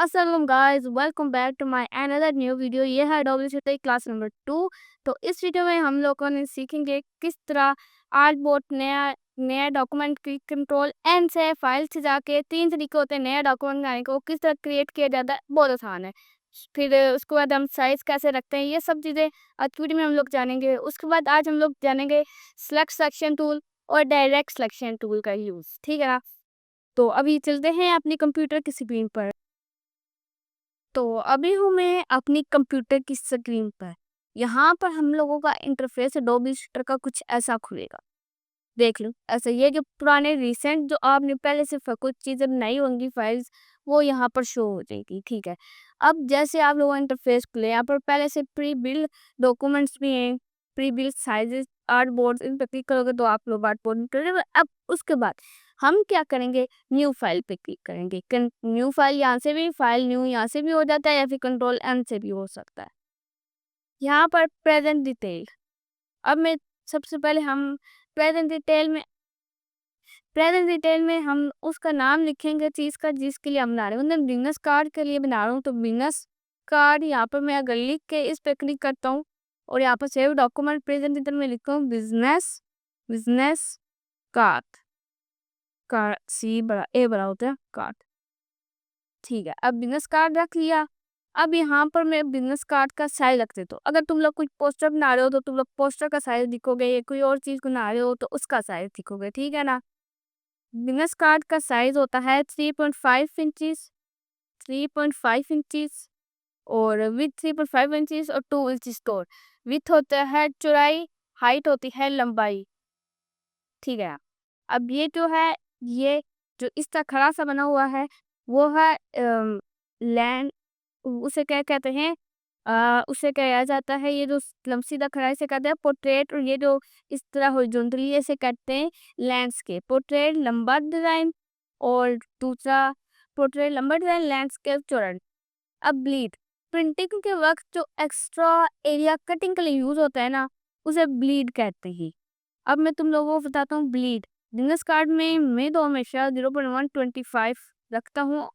अस्सलाम guys, welcome back to my another new video. ये है डब्ल्यू क्लास नंबर 2। तो इस वीडियो में हम लोगों ने सीखेंगे किस तरह आर्टबोर्ड नया नया डॉक्यूमेंट की कंट्रोल एन से फाइल से जाके 3 तरीके होते हैं नया डॉक्यूमेंट बनाने को, किस तरह क्रिएट किया जाता है, बहुत आसान है। फिर उसके बाद हम साइज कैसे रखते हैं, ये सब चीज़ें आज की वीडियो में हम लोग जानेंगे। उसके बाद आज हम लोग जानेंगे सेलेक्ट सिलेक्शन टूल और डायरेक्ट सिलेक्शन टूल का यूज़, ठीक है ना। तो अभी चलते हैं अपनी कंप्यूटर की स्क्रीन पर। तो अभी हूँ मैं अपनी कंप्यूटर की स्क्रीन पर। यहाँ पर हम लोगों का इंटरफेस एडोबी इलस्ट्रेटर का कुछ ऐसा खुलेगा। देख लो, ऐसा ये जो पुराने रिसेंट जो आपने पहले से कुछ चीज़ें बनाई होंगी फाइल्स, वो यहाँ पर शो हो जाएगी, ठीक है। अब जैसे आप लोगों का इंटरफेस खुले, यहाँ पर पहले से प्री बिल्ड डॉक्यूमेंट्स भी हैं, pre build sizes, art board, इन पर क्लिक करोगे तो आप लोग आर्ट बोर्ड में करोगे। अब उसके बाद हम क्या करेंगे, न्यू फाइल पे क्लिक करेंगे। न्यू फाइल यहाँ से भी, फाइल न्यू यहाँ से भी हो जाता है या फिर कंट्रोल एन से भी हो सकता है। यहाँ पर प्रेजेंट डिटेल, अब मैं सबसे पहले हम प्रेजेंट डिटेल में हम उसका नाम लिखेंगे चीज़ का जिसके लिए हम बना रहे हैं। मैं बिजनेस कार्ड के लिए बना रहा हूँ, तो बिजनेस कार्ड यहाँ पर मैं अगर लिख के इस पे क्लिक करता हूँ और यहाँ पर सेव डॉक्यूमेंट प्रेजेंट डिटेल में लिखता हूँ बिजनेस बिजनेस कार्ड, कार्ड सी बड़ा ए बड़ा होता है कार्ड, ठीक है। अब बिजनेस कार्ड रख लिया। अब यहाँ पर मैं बिजनेस कार्ड का साइज रख देता हूँ। अगर तुम लोग कुछ पोस्टर बना रहे हो तो तुम लोग पोस्टर का साइज लिखोगे, या कोई और चीज़ बना रहे हो तो उसका साइज लिखोगे, ठीक है ना। बिजनेस कार्ड का साइज होता है 3.5 इंचज, 3.5 इंचज और विथ 3.5 इंचज और 2 इंचज तोड़। विथ होता है चौड़ाई, हाइट होती है लंबाई, ठीक है। अब ये जो है, ये जो इस तरह खड़ा सा बना हुआ है वो है लैंड, उसे क्या कहते हैं, उसे कहा जाता है, ये जो लमसीदा खड़ाई से कहते हैं पोर्ट्रेट, और ये जो इस तरह हॉरिजॉन्टली ऐसे करते हैं लैंडस्केप। पोर्ट्रेट लंबा डिजाइन और दूसरा पोर्ट्रेट लंबा डिजाइन, लैंडस्केप चौड़ा। अब ब्लीड, प्रिंटिंग के वक्त जो एक्स्ट्रा एरिया कटिंग के लिए यूज होता है ना, उसे ब्लीड कहते हैं। अब मैं तुम लोगों को बताता हूँ ब्लीड। बिजनेस कार्ड में मैं तो हमेशा 0.125 रखता हूँ,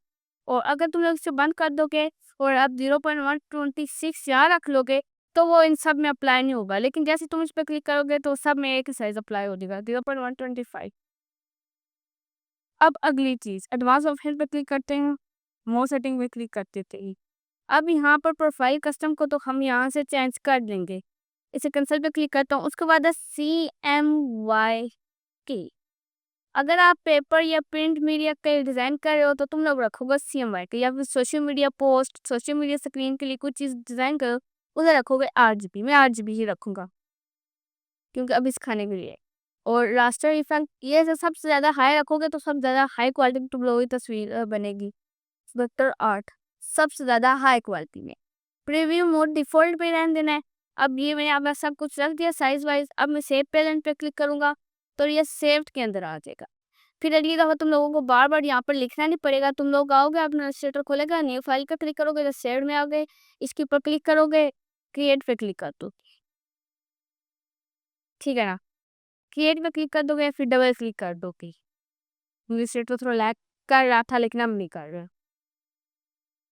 और अगर तुम लोग इसे बंद कर दोगे और आप 0.126 यहाँ रख लोगे तो वो इन सब में अप्लाई नहीं होगा, लेकिन जैसे तुम इस पर क्लिक करोगे तो सब में एक ही साइज अप्लाई हो जाएगा, 0.125। अब अगली चीज़ एडवांस ऑप्शन पे क्लिक करते हैं, मोर सेटिंग में क्लिक कर देते हैं। अब यहाँ पर प्रोफाइल कस्टम को तो हम यहाँ से चेंज कर देंगे। इसे कैंसिल पे क्लिक करता हूँ। उसके बाद है CMYK। अगर आप पेपर या प्रिंट मीडिया के डिज़ाइन कर रहे हो तो तुम लोग रखोगे CMYK, या फिर social media post, social media screen के लिए कुछ चीज़ डिज़ाइन करो उसे रखोगे RGB। मैं RGB ही रखूँगा क्योंकि अब इस खाने के लिए। और रास्टर इफेक्ट, ये जो सबसे ज़्यादा हाई रखोगे तो सबसे ज़्यादा हाई क्वालिटी की तुम लोगों की तस्वीर बनेगी। वेक्टर आर्ट सबसे ज़्यादा हाई क्वालिटी में। प्रीव्यू मोड डिफ़ॉल्ट पे रहने देना है। अब ये मैंने अब सब कुछ रख दिया साइज वाइज। अब मैं सेव प्रेजेंट पे क्लिक करूँगा तो ये सेव्ड के अंदर आ जाएगा। फिर अगली दफ़ा तुम लोगों को बार बार यहाँ पर लिखना नहीं पड़ेगा। तुम लोग आओगे, अपना इलस्ट्रेटर खोलेगा, न्यू फाइल का क्लिक करोगे तो सेव्ड में आ गए। इसके ऊपर क्लिक करोगे, क्रिएट पे क्लिक कर दो, ठीक है ना। क्रिएट पे क्लिक कर दोगे, फिर डबल क्लिक कर दोगे। इलस्ट्रेटर थोड़ा लैग कर रहा था लेकिन अब नहीं कर रहा।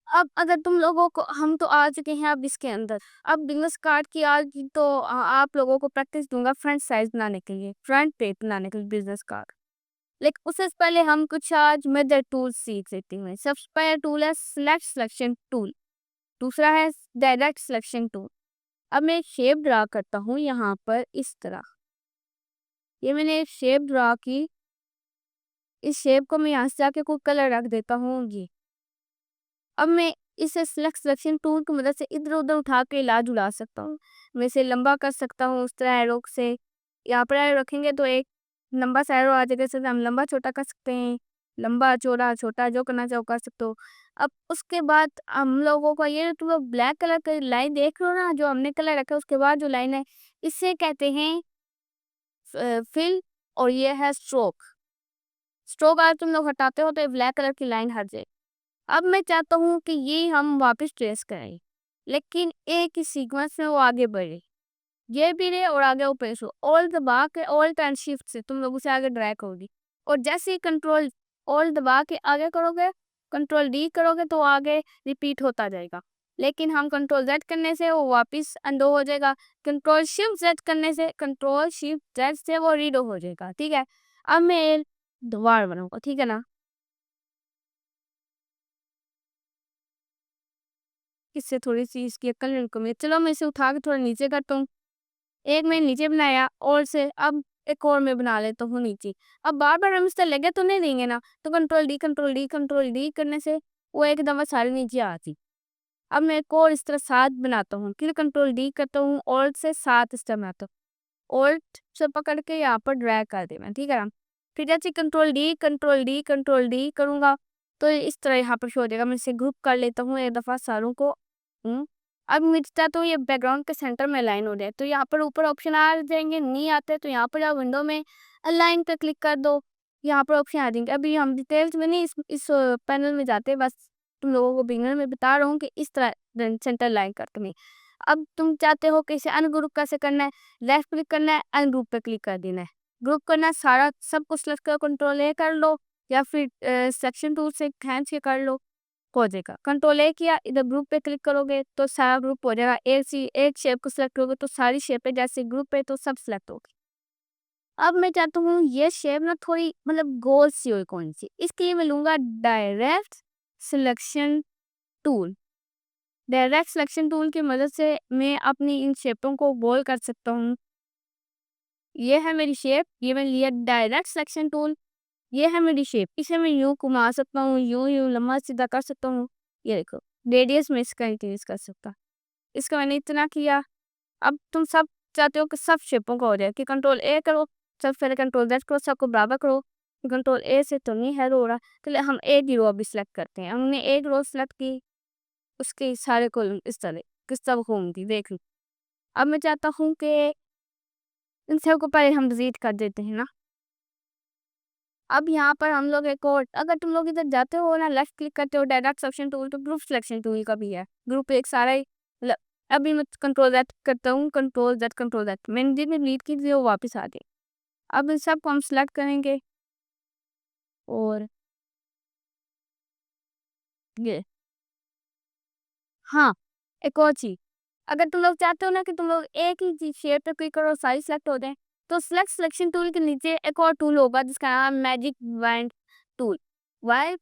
अब अगर तुम लोगों को, हम तो आ चुके हैं अब इसके अंदर। अब बिजनेस कार्ड की आज तो आप लोगों को प्रैक्टिस दूंगा फ्रंट साइज बनाने के लिए, फ्रंट पेज बनाने के लिए बिजनेस कार्ड। लेकिन उससे पहले हम कुछ आज मेजर टूल सीख लेते हैं। सबसे पहला टूल है सिलेक्ट सिलेक्शन टूल, दूसरा है डायरेक्ट सिलेक्शन टूल। अब मैं शेप ड्रा करता हूँ यहाँ पर इस तरह। ये मैंने एक शेप ड्रा की, इस शेप को मैं यहाँ से जाके कोई कलर रख देता हूँ ये। अब मैं इसे सिलेक्ट सिलेक्शन टूल की मदद से इधर उधर उठा के इलाज उड़ा सकता हूँ। मैं इसे लंबा कर सकता हूँ उस तरह एरो से। यहाँ पर एरो रखेंगे तो एक लंबा सा एरो आ जाएगा, जैसे हम लंबा छोटा कर सकते हैं, लंबा चौड़ा छोटा जो करना चाहो कर सकते हो। अब उसके बाद हम लोगों का ये तुम लोग ब्लैक कलर की लाइन देख रहे हो ना, जो हमने कलर रखा है उसके बाद जो लाइन है इसे कहते हैं फिल, और ये है स्ट्रोक। स्ट्रोक अगर तुम लोग हटाते हो तो ये ब्लैक कलर की लाइन हट जाए। अब मैं चाहता हूँ कि ये हम वापस ट्रेस करें, लेकिन एक ही सीक्वेंस में वो आगे बढ़े, ये भी रहे और आगे वो पेश हो। ऑल दबा के, ऑल्ट एंड शिफ्ट से तुम लोग उसे आगे ड्रैग करोगी, और जैसे ही कंट्रोल ऑल दबा के आगे करोगे, कंट्रोल डी करोगे तो आगे रिपीट होता जाएगा, लेकिन हम कंट्रोल जेड करने से वो वापस अनडू हो जाएगा। कंट्रोल शिफ्ट जेड से वो रीडो हो जाएगा। ठीक है, अब मैं दोबारा बनाऊंगा, ठीक है ना। इससे थोड़ी सी इसकी अक्ल कमी है। चलो मैं इसे उठा के थोड़ा नीचे करता हूँ। एक मैं नीचे बनाया और से अब एक और मैं बना लेता हूँ नीचे। अब बार बार हम इस तरह लगे तो नहीं देंगे ना, तो कंट्रोल डी करने से वो एक दफा सारे नीचे आती। अब मैं एक और इस तरह 7 बनाता हूँ, फिर कंट्रोल डी करता हूँ, ऑल्ट से 7 इस तरह बनाता हूँ। ऑल्ट से पकड़ के यहाँ पर ड्रैग कर देना, ठीक है ना। फिर जैसे कंट्रोल डी करूँगा तो इस तरह यहाँ पर शो हो जाएगा। मैं इसे ग्रुप कर लेता हूँ एक दफ़ा सारों को। अब मैं चाहता हूँ ये बैकग्राउंड के सेंटर में अलाइन हो जाए, तो यहाँ पर ऊपर ऑप्शन आ जाएंगे, नहीं आते तो यहाँ पर आप विंडो में अलाइन पे क्लिक कर दो, यहाँ पर ऑप्शन आ जाएंगे। अभी हम डिटेल्स में नहीं इस पैनल में जाते, बस तुम लोगों को बिगनर में बता रहा हूँ कि इस तरह सेंटर लाइन करके नहीं। अब तुम चाहते हो कि इसे अनग्रुप कैसे करना है, लेफ्ट क्लिक करना है, अनग्रुप पे क्लिक कर देना है। ग्रुप करना है, सारा सब कुछ सेलेक्ट कर कंट्रोल ए कर लो, या फिर सेक्शन टूल से खींच के कर लो, हो जाएगा। कंट्रोल ए किया, इधर ग्रुप पे क्लिक करोगे तो सारा ग्रुप हो जाएगा। एक शेप को सिलेक्ट करोगे तो सारी शेप है, जैसे ग्रुप है तो सब सिलेक्ट होगी। अब मैं चाहता हूँ ये शेप ना थोड़ी मतलब गोल सी हो, कौन सी, इसके लिए मैं लूंगा direct selection tool. Direct selection tool की मदद से मैं अपनी इन शेपों को गोल कर सकता हूँ। ये है मेरी शेप, ये मैं लिया डायरेक्ट सिलेक्शन टूल। ये है मेरी शेप, इसे मैं यूं घुमा सकता हूँ, यूं यूं लंबा सीधा कर सकता हूँ। ये देखो, रेडियस में इसका इंक्रीज कर सकता। इसका मैंने इतना किया। अब तुम सब चाहते हो कि सब शेपों का हो जाए, कि कंट्रोल ए करो, सब फिर कंट्रोल जेड करो, सबको बराबर करो। कंट्रोल ए से तो नहीं है हो रहा, चलिए हम एक ही रो अभी सिलेक्ट करते हैं। हमने एक रो सिलेक्ट की, उसके सारे को इस तरह किस तरह होंगी देख लो। अब मैं चाहता हूँ कि इन सबको पहले हम डिलीट कर देते हैं ना। अब यहाँ पर हम लोग एक और, अगर तुम लोग इधर जाते हो ना, लेफ्ट क्लिक करते हो डायरेक्ट सिलेक्शन टूल, तो ग्रुप सिलेक्शन टूल का भी है। ग्रुप एक सारा ही अभी मैं कंट्रोल जेड करता हूँ, कंट्रोल जेड मैंने जितनी डिलीट की थी वो वापस आ गई। अब इन सबको हम सिलेक्ट करेंगे और ये, हाँ, एक और चीज, अगर तुम लोग चाहते हो ना कि तुम लोग एक ही चीज शेयर पे क्लिक करो सारी सिलेक्ट हो जाए, तो सिलेक्ट सिलेक्शन टूल के नीचे एक और टूल होगा जिसका नाम magic wand tool. Y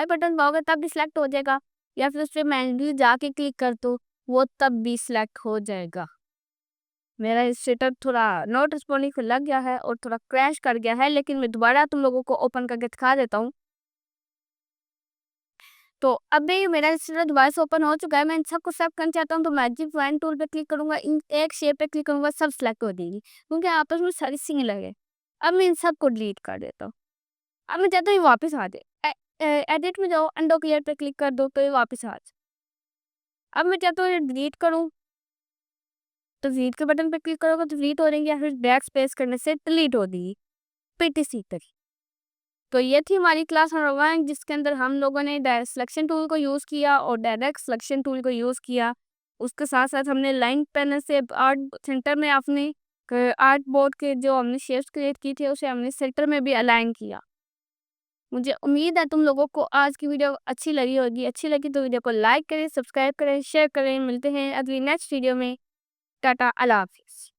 button पाओगे तब भी सिलेक्ट हो जाएगा, या फिर उस पर मैन्युअली जाके क्लिक कर दो, वो तब भी सिलेक्ट हो जाएगा। मेरा सेटअप थोड़ा नॉट रिस्पॉन्डिंग लग गया है और थोड़ा क्रैश कर गया है, लेकिन मैं दोबारा तुम लोगों को ओपन करके दिखा देता हूँ। तो अभी मेरा स्टूडियो दोबारा से ओपन हो चुका है। मैं इन सबको सेलेक्ट करना चाहता हूँ, तो मैजिक पॉइंट टूल पे क्लिक करूंगा, इन एक शेप पे क्लिक करूंगा, सब सिलेक्ट हो जाएगी, क्योंकि आपस में सारी सिंग लगे। अब मैं इन सबको डिलीट कर देता हूँ। अब मैं चाहता हूँ ये वापस आ जाए, एडिट में जाओ, अंडो क्लियर पे क्लिक कर दो तो ये वापस आ जाए। अब मैं चाहता हूँ ये डिलीट करूँ, तो डिलीट के बटन पे क्लिक करोगे तो डिलीट हो जाएंगे, या फिर बैक स्पेस करने से डिलीट हो जाएगी पीटीसी तक। तो ये थी हमारी क्लास नंबर 1, जिसके अंदर हम लोगों ने डायरेक्ट सिलेक्शन टूल को यूज़ किया और डायरेक्ट सिलेक्शन टूल को यूज़ किया। उसके साथ साथ हमने लाइन पैनल से आर्ट सेंटर में अपने आर्ट बोर्ड के जो हमने शेप्स क्रिएट की थी उसे हमने सेंटर में भी अलाइन किया। मुझे उम्मीद है तुम लोगों को आज की वीडियो अच्छी लगी होगी। अच्छी लगी तो वीडियो को लाइक करें, सब्सक्राइब करें, शेयर करें। मिलते हैं अगली नेक्स्ट वीडियो में। टाटा, अल्लाह हाफिज़।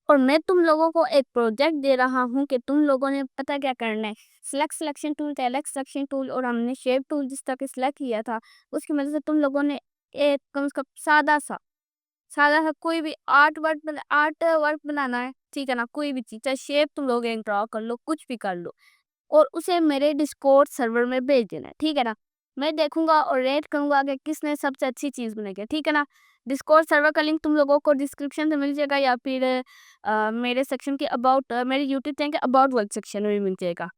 और मैं तुम लोगों को एक प्रोजेक्ट दे रहा हूँ कि तुम लोगों ने पता क्या करना है, select selection tool, select selection tool और हमने शेप टूल जिस तरह के सिलेक्ट किया था, उसकी वजह से तुम लोगों ने एक कम से कम सादा सा कोई भी आर्ट वर्क बनाना है, ठीक है ना। कोई भी चीज़, चाहे शेप तुम लोग ड्रॉ कर लो, कुछ भी कर लो, और उसे मेरे डिस्कॉर्ड सर्वर में भेज देना है, ठीक है ना। मैं देखूंगा और रेट करूंगा कि किसने सबसे अच्छी चीज़ बनाई है, ठीक है ना। डिस्कॉर्ड सर्वर का लिंक तुम लोगों को डिस्क्रिप्शन में मिल जाएगा, या फिर मेरे सेक्शन के अबाउट, मेरे यूट्यूब चैनल के अबाउट वर्क सेक्शन में मिल जाएगा।